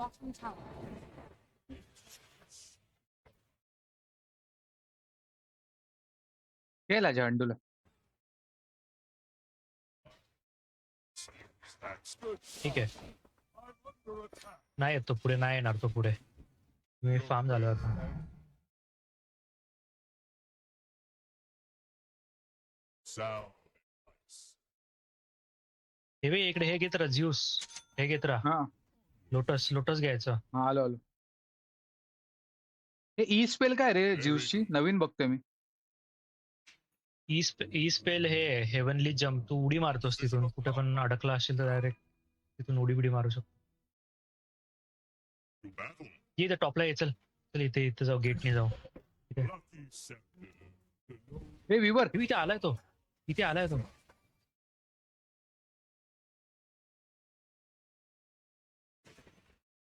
要出场了。 केला झेंडूला ठीक आहे नाही येत तो पुढे नाही येणार तो पुढे मी फार्म झालो आता हे बघ इकडे हे घेत राहा ज्यूस हे घेत राहा हा लोटस लोटस घ्यायचं हा आलो आलो हे ई स्पेल काय रे ज्यूसची नवीन बघतोय मी ई स्पेल हे हेवनली जम्प तू उडी मारतोस तिथून कुठे पण अडकला असेल तर डायरेक्ट तिथून उडी मारू शकतो ये इथे टॉपला ये चल चल इथे इथे जाऊ गेटने जाऊ हे विवर इथे आलाय तो